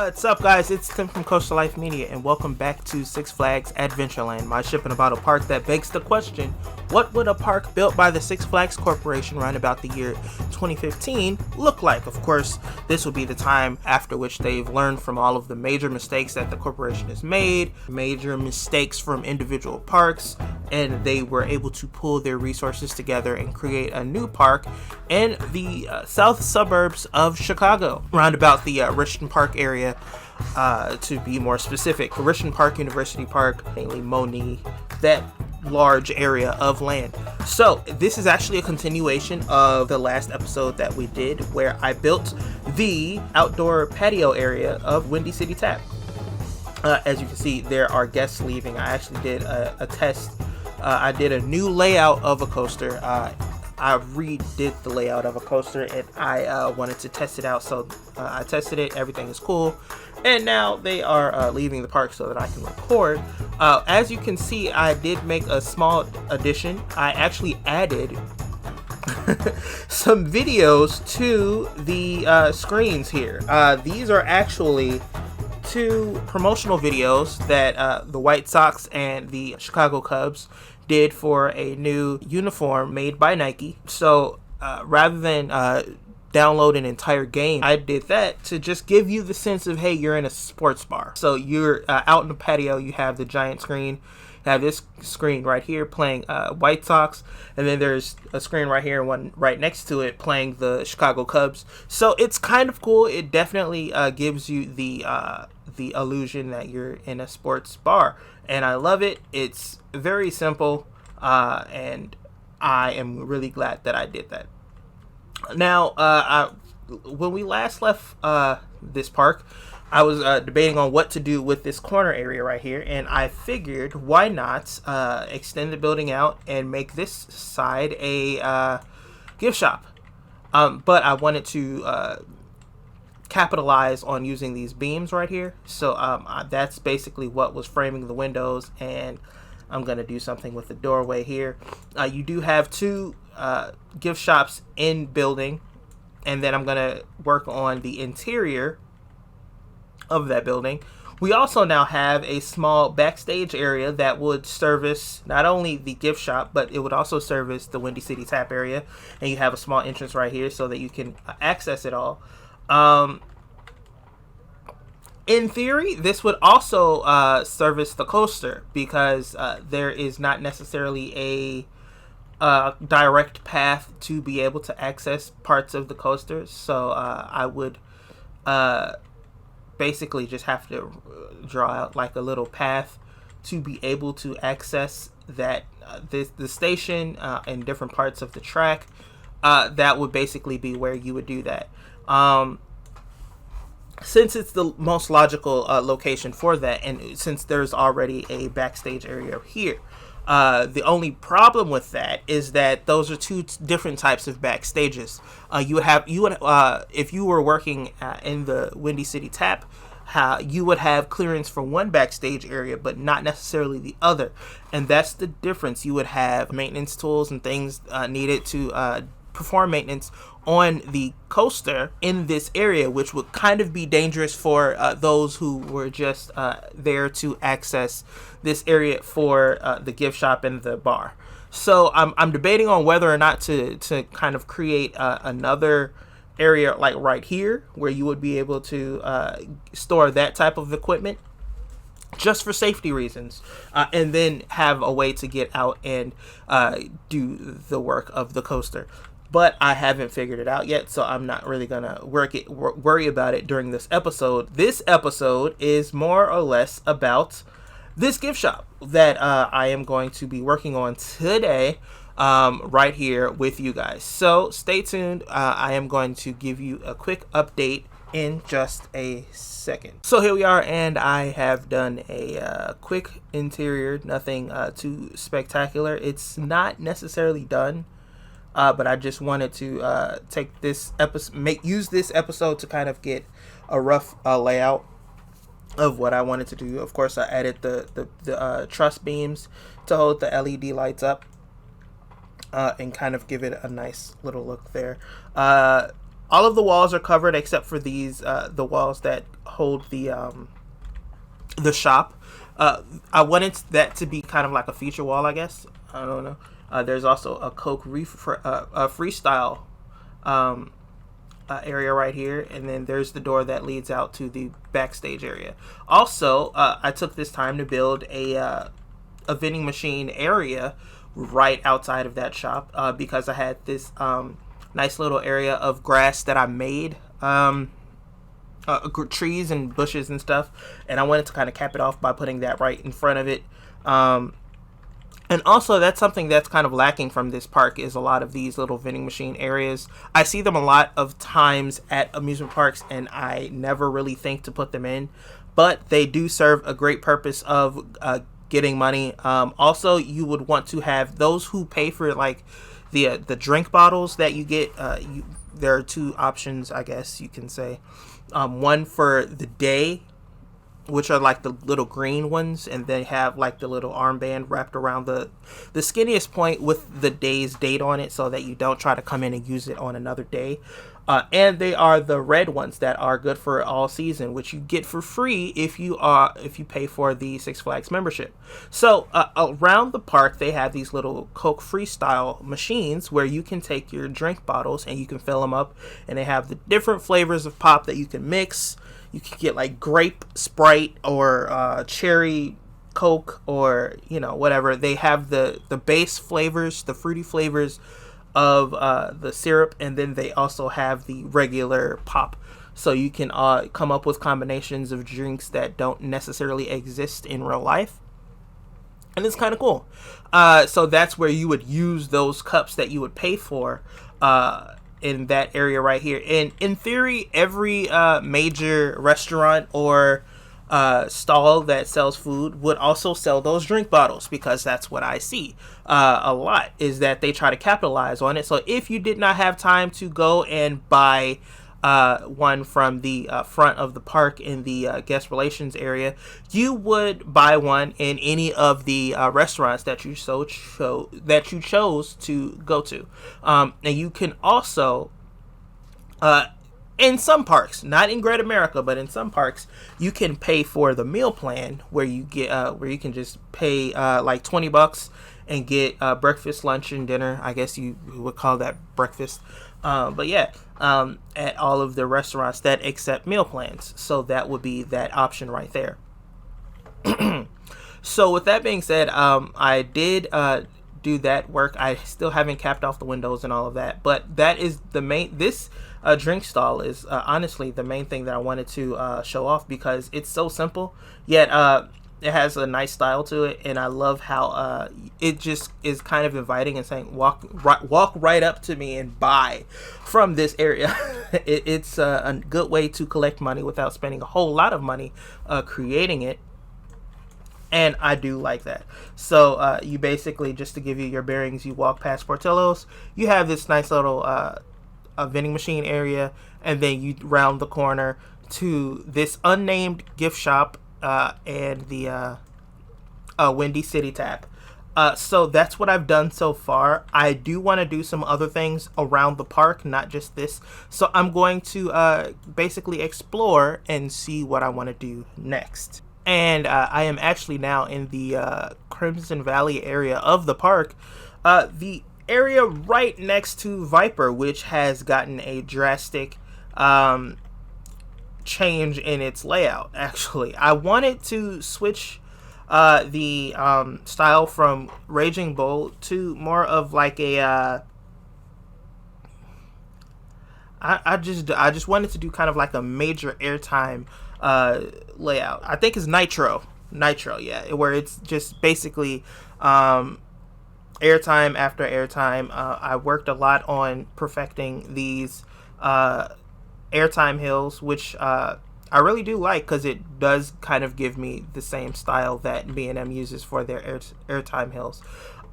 What's up, guys? It's Tim from Coastal Life Media, and welcome back to Six Flags Adventureland, my shipping about a park that begs the question, what would a park built by the Six Flags Corporation around about the year 2015 look like? Of course, this will be the time after which they've learned from all of the major mistakes that the corporation has made, major mistakes from individual parks, and they were able to pull their resources together and create a new park in the south suburbs of Chicago, around about the Richmond Park area, to be more specific. Richmond Park, University Park, mainly Moni, that large area of land. So this is actually a continuation of the last episode that we did, where I built the outdoor patio area of Windy City Tap. As you can see, there are guests leaving. I actually did a test. I did a new layout of a coaster. I redid the layout of a coaster, and I wanted to test it out. So I tested it. Everything is cool. And now they are leaving the park so that I can record. As you can see, I did make a small addition. I actually added some videos to the screens here. These are actually two promotional videos that the White Sox and the Chicago Cubs did for a new uniform made by Nike. So rather than download an entire game, I did that to just give you the sense of, hey, you're in a sports bar. So you're out in the patio, you have the giant screen, you have this screen right here playing White Sox, and then there's a screen right here, one right next to it playing the Chicago Cubs. So it's kind of cool. It definitely gives you the illusion that you're in a sports bar, and I love it. It's very simple, and I am really glad that I did that. Now, when we last left this park, I was debating on what to do with this corner area right here, and I figured, why not extend the building out and make this side a gift shop. But I wanted to capitalize on using these beams right here. So that's basically what was framing the windows, and I'm going to do something with the doorway here. You do have two gift shops in building, and then I'm going to work on the interior of that building. We also now have a small backstage area that would service not only the gift shop, but it would also service the Windy City Tap area, and you have a small entrance right here so that you can access it all. In theory, this would also service the coaster, because there is not necessarily a direct path to be able to access parts of the coaster. So I would basically just have to draw out like a little path to be able to access that the station and different parts of the track. That would basically be where you would do that. Since it's the most logical location for that, and since there's already a backstage area here, the only problem with that is that those are two different types of backstages. If you were working in the Windy City Tap, you would have clearance for one backstage area, but not necessarily the other, and that's the difference. You would have maintenance tools and things needed to perform maintenance on the coaster in this area, which would kind of be dangerous for those who were just there to access this area for the gift shop and the bar. So I'm debating on whether or not to kind of create another area like right here, where you would be able to store that type of equipment just for safety reasons, and then have a way to get out and do the work of the coaster. But I haven't figured it out yet, so I'm not really gonna worry about it during this episode. This episode is more or less about this gift shop that I am going to be working on today, right here with you guys. So stay tuned. I am going to give you a quick update in just a second. So here we are, and I have done a quick interior, nothing too spectacular. It's not necessarily done. But I just wanted to take this episode, use this episode to kind of get a rough layout of what I wanted to do. Of course, I added the truss beams to hold the LED lights up, and kind of give it a nice little look there. All of the walls are covered except for these the walls that hold the shop. I wanted that to be kind of like a feature wall, I guess. I don't know. There's also a freestyle area right here, and then there's the door that leads out to the backstage area. Also, I took this time to build a vending machine area right outside of that shop because I had this nice little area of grass that I made. Trees and bushes and stuff, and I wanted to kind of cap it off by putting that right in front of it. And also, that's something that's kind of lacking from this park is a lot of these little vending machine areas. I see them a lot of times at amusement parks, and I never really think to put them in, but they do serve a great purpose of getting money. Also, you would want to have those who pay for like the drink bottles that you get. There are two options, I guess you can say. One for the day, which are like the little green ones, and they have like the little armband wrapped around the skinniest point with the day's date on it, so that you don't try to come in and use it on another day. And they are the red ones that are good for all season, which you get for free if you pay for the Six Flags membership. So around the park, they have these little Coke Freestyle machines where you can take your drink bottles and you can fill them up, and they have the different flavors of pop that you can mix. You can get like grape Sprite or cherry Coke, or whatever. They have the base flavors, the fruity flavors of the syrup, and then they also have the regular pop, so you can come up with combinations of drinks that don't necessarily exist in real life, and it's kind of cool. So that's where you would use those cups that you would pay for in that area right here. And in theory, every major restaurant or stall that sells food would also sell those drink bottles, because that's what I see a lot, is that they try to capitalize on it. So if you did not have time to go and buy one from the front of the park in the guest relations area, you would buy one in any of the restaurants that you chose to go to. And you can also in some parks, not in Great America, but in some parks, you can pay for the meal plan, where you get where you can just pay like $20 and get breakfast, lunch, and dinner. I guess you would call that breakfast. But yeah, at all of the restaurants that accept meal plans. So that would be that option right there. So with that being said, I did do that work. I still haven't capped off the windows and all of that, but that is the main. This drink stall is honestly the main thing that I wanted to show off, because it's so simple, yet it has a nice style to it, and I love how it just is kind of inviting and saying, walk right up to me and buy from this area. It's a good way to collect money without spending a whole lot of money creating it. And I do like that. So you basically, just to give you your bearings, you walk past Portillo's, you have this nice little vending machine area, and then you round the corner to this unnamed gift shop and the Windy City Tap. So that's what I've done so far. I do want to do some other things around the park, not just this. So I'm going to basically explore and see what I want to do next. And I am actually now in the Crimson Valley area of the park, the area right next to Viper, which has gotten a drastic change in its layout. Actually, I wanted to switch the style from Raging Bull to more of like a I just wanted to do kind of like a major Airtime layout. I think it's Nitro, yeah, where it's just basically Airtime after Airtime. I worked a lot on perfecting these Airtime Hills, which I really do like, because it does kind of give me the same style that B&M uses for their Airtime Hills.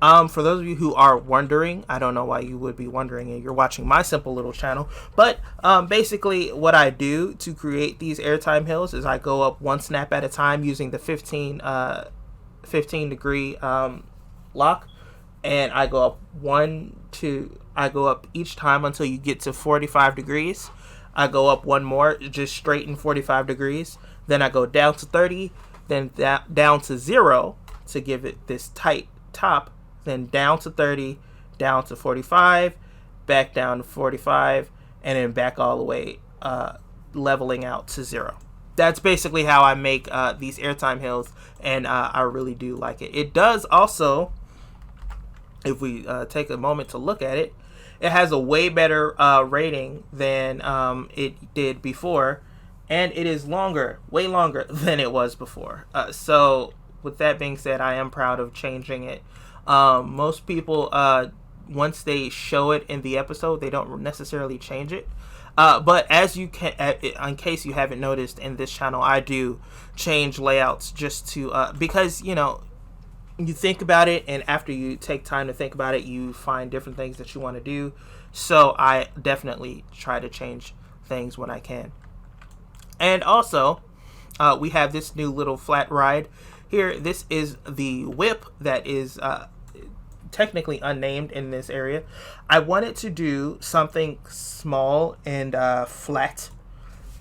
For those of you who are wondering, I don't know why you would be wondering, and you're watching my simple little channel, but basically what I do to create these Airtime Hills is I go up one snap at a time using the 15 degree lock, and I go up 1, 2, I go up each time until you get to 45 degrees. I go up one more, just straight in 45 degrees. Then I go down to 30, then down to 0 to give it this tight top. Then down to 30, down to 45, back down to 45, and then back all the way, leveling out to 0. That's basically how I make these Airtime Hills, and I really do like it. It does also, if we take a moment to look at it, it has a way better rating than it did before, and it is longer, way longer than it was before. So with that being said, I am proud of changing it. Most people, once they show it in the episode, they don't necessarily change it. But as you can, in case you haven't noticed, in this channel, I do change layouts just to, because, you know, you think about it, and after you take time to think about it, you find different things that you want to do. So I definitely try to change things when I can. And also, we have this new little flat ride here. This is the whip that is technically unnamed in this area. I wanted to do something small and flat.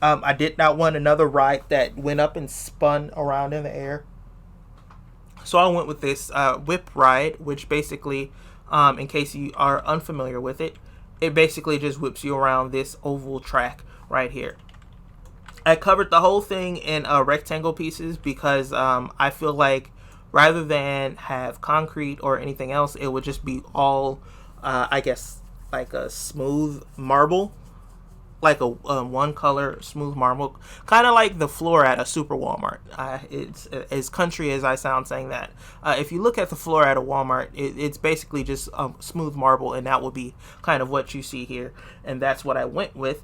I did not want another ride that went up and spun around in the air. So I went with this whip ride, which basically, in case you are unfamiliar with it, it basically just whips you around this oval track right here. I covered the whole thing in rectangle pieces because I feel like rather than have concrete or anything else, it would just be all, I guess, like a smooth marble. Like a one color smooth marble, kind of like the floor at a super Walmart. It's as country as I sound saying that. If you look at the floor at a Walmart, it's basically just smooth marble, and that will be kind of what you see here, and that's what I went with.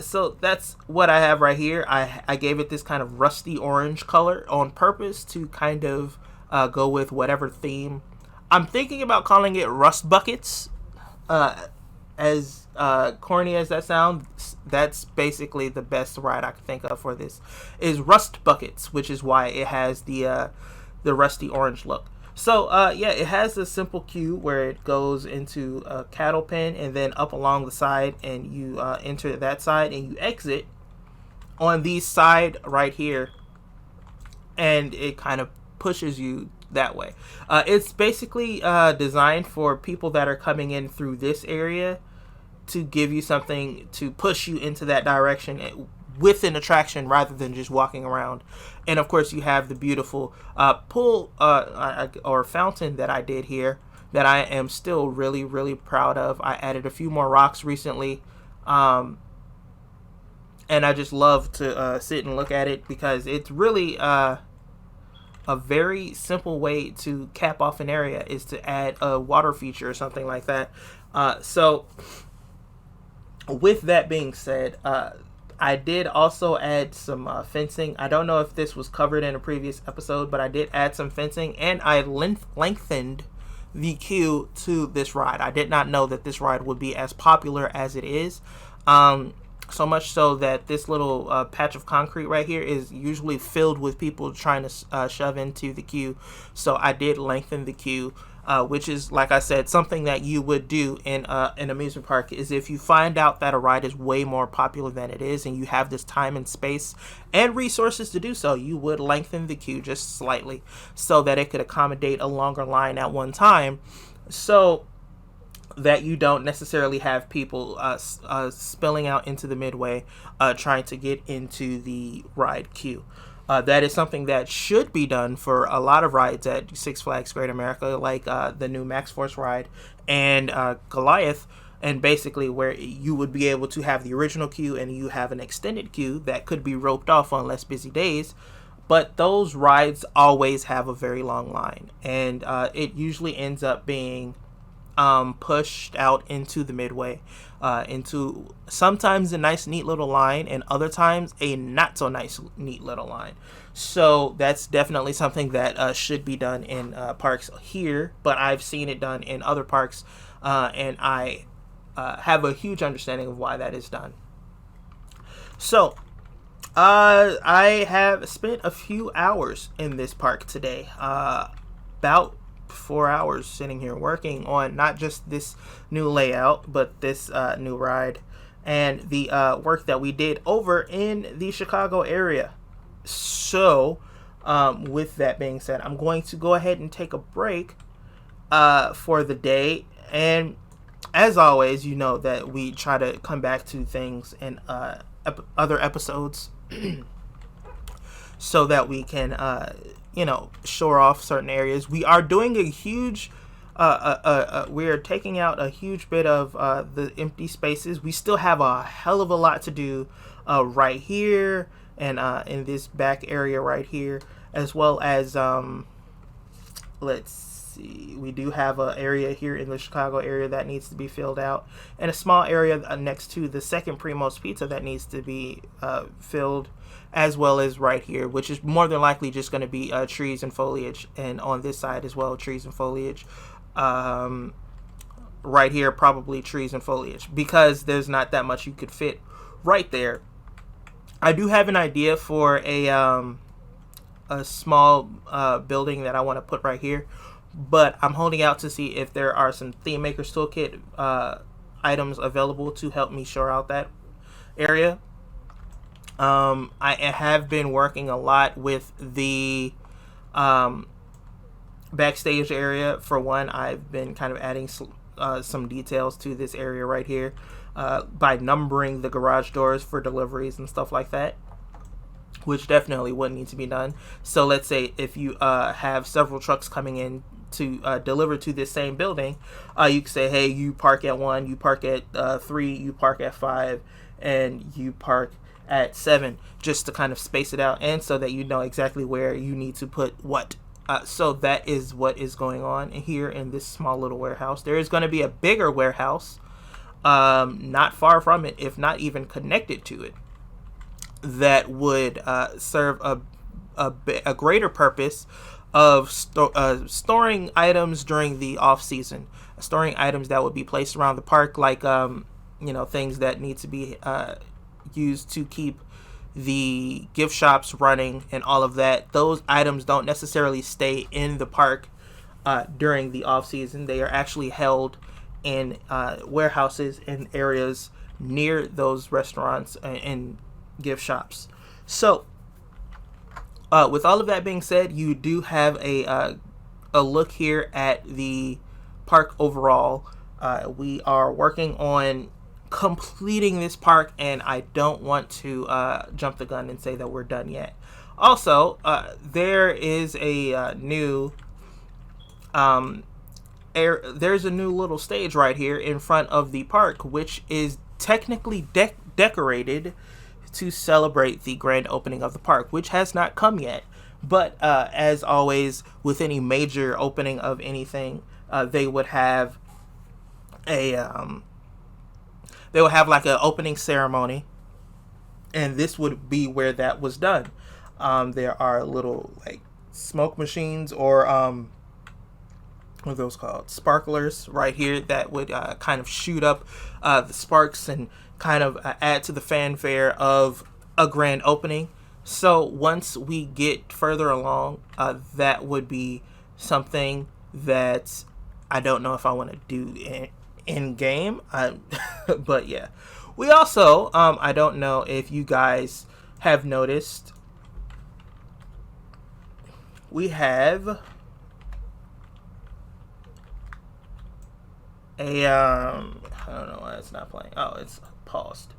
So that's what I have right here. I gave it this kind of rusty orange color on purpose to kind of go with whatever theme. I'm thinking about calling it Rust Buckets. As corny as that sounds, that's basically the best ride I can think of for this, is Rust Buckets, which is why it has the rusty orange look. So yeah, it has a simple queue where it goes into a cattle pen and then up along the side, and you enter that side and you exit on the side right here, and it kind of pushes you that way. It's basically designed for people that are coming in through this area to give you something to push you into that direction with an attraction rather than just walking around. And of course, you have the beautiful pool or fountain that I did here that I am still really, really proud of. I added a few more rocks recently, and I just love to sit and look at it because it's really a very simple way to cap off an area is to add a water feature or something like that. So with that being said, I did also add some fencing. I don't know if this was covered in a previous episode, but I did add some fencing, and I lengthened the queue to this ride. I did not know that this ride would be as popular as it is. So much so that this little patch of concrete right here is usually filled with people trying to shove into the queue. So I did lengthen the queue, which is, like I said, something that you would do in an amusement park. Is if you find out that a ride is way more popular than it is, and you have this time and space and resources to do so, you would lengthen the queue just slightly so that it could accommodate a longer line at one time. So that you don't necessarily have people spilling out into the midway trying to get into the ride queue. That is something that should be done for a lot of rides at Six Flags Great America, like the new Max Force ride and Goliath, and basically where you would be able to have the original queue and you have an extended queue that could be roped off on less busy days. But those rides always have a very long line, and it usually ends up being pushed out into the midway, into sometimes a nice neat little line, and other times a not so nice neat little line. So that's definitely something that should be done in parks here, but I've seen it done in other parks, and I have a huge understanding of why that is done. So I have spent a few hours in this park today, about 4 hours sitting here working on not just this new layout, but this new ride and the work that we did over in the Chicago area. So, with that being said, I'm going to go ahead and take a break for the day. And as always, you know that we try to come back to things in other episodes so that we can, shore off certain areas. We are doing a huge, we are taking out a huge bit of the empty spaces. We still have a hell of a lot to do right here and in this back area right here, as well as, let's see, we do have an area here in the Chicago area that needs to be filled out, and a small area next to the second Primo's Pizza that needs to be filled, as well as right here, which is more than likely just going to be trees and foliage, and on this side as well, trees and foliage. Right here, probably trees and foliage, because there's not that much you could fit right there. I do have an idea for a small building that I want to put right here, but I'm holding out to see if there are some Theme Maker's Toolkit items available to help me shore out that area. I have been working a lot with the backstage area. For one, I've been kind of adding some details to this area right here by numbering the garage doors for deliveries and stuff like that, which definitely would need to be done. So let's say if you have several trucks coming in to deliver to this same building, you can say, hey, you park at 1, you park at 3, you park at 5, and you park at 7, just to kind of space it out, and so that you know exactly where you need to put what. So that is what is going on here in this small little warehouse. There is going to be a bigger warehouse not far from it, if not even connected to it, that would serve a greater purpose of storing items during the off season, storing items that would be placed around the park, like things that need to be used to keep the gift shops running and all of that. Those items don't necessarily stay in the park during the off season. They are actually held in warehouses in areas near those restaurants and gift shops. So with all of that being said, you do have a look here at the park overall. We are working on completing this park, and I don't want to jump the gun and say that we're done yet. Also, there is a new there's a new little stage right here in front of the park, which is technically decorated to celebrate the grand opening of the park, which has not come yet. But as always, with any major opening of anything, they would have like an opening ceremony, and this would be where that was done. There are little like smoke machines, or what are those called? Sparklers right here that would kind of shoot up the sparks and kind of add to the fanfare of a grand opening. So once we get further along, that would be something that I don't know if I want to do in game, but yeah. We also, I don't know if you guys have noticed, we have I don't know why it's not playing. Oh, it's paused.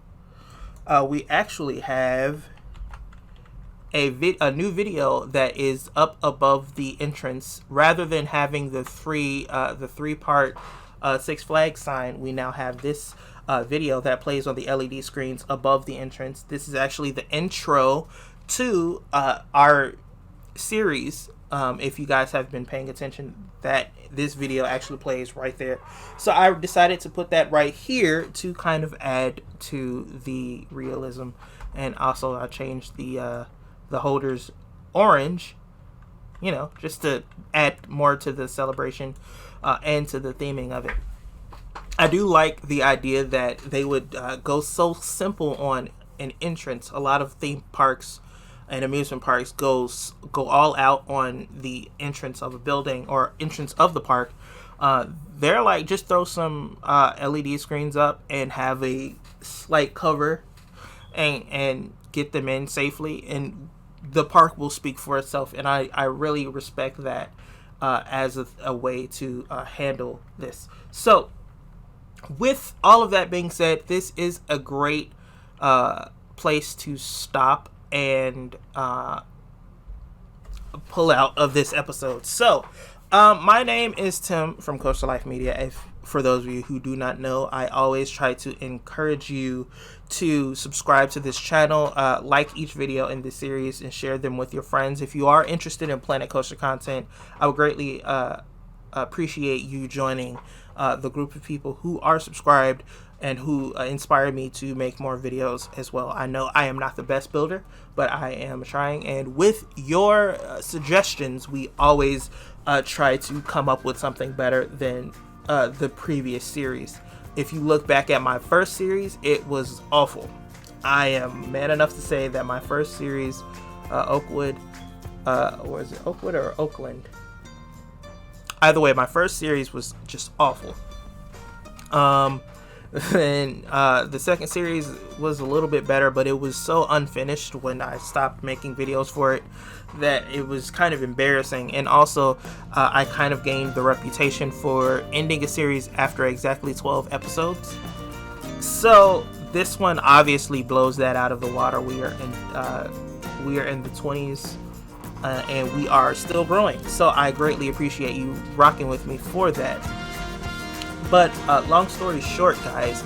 We actually have a new video that is up above the entrance. Rather than having the three-part Six Flags sign, we now have this video that plays on the LED screens above the entrance. This is actually the intro to our series. If you guys have been paying attention, that this video actually plays right there. So I decided to put that right here to kind of add to the realism, and also I changed the holders orange, just to add more to the celebration and to the theming of it. I do like the idea that they would go so simple on an entrance. A lot of theme parks and amusement parks go all out on the entrance of a building or entrance of the park, they're like, just throw some LED screens up and have a slight cover and get them in safely, and the park will speak for itself. And I really respect that as a way to handle this. So with all of that being said, this is a great place to stop and pull out of this episode. So my name is Tim from Coastal Life Media. For those of you who do not know, I always try to encourage you to subscribe to this channel, like each video in this series, and share them with your friends. If you are interested in Planet Coaster content, I would greatly appreciate you joining the group of people who are subscribed and who inspire me to make more videos as well. I know I am not the best builder, but I am trying, and with your suggestions, we always try to come up with something better than the previous series. If you look back at my first series, it was awful. I am man enough to say that my first series, Oakwood, or is it Oakwood or Oakland? Either way, my first series was just awful. And the second series was a little bit better, but it was so unfinished when I stopped making videos for it that it was kind of embarrassing. And also, I kind of gained the reputation for ending a series after exactly 12 episodes. So this one obviously blows that out of the water. We are in the 20s. And we are still growing, so I greatly appreciate you rocking with me for that. But long story short, guys,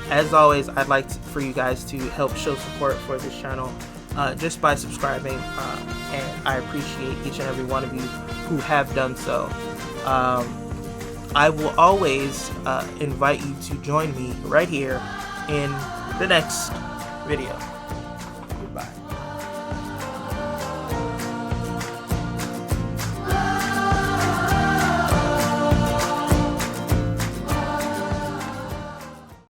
as always, I'd like for you guys to help show support for this channel just by subscribing, and I appreciate each and every one of you who have done so. I will always invite you to join me right here in the next video.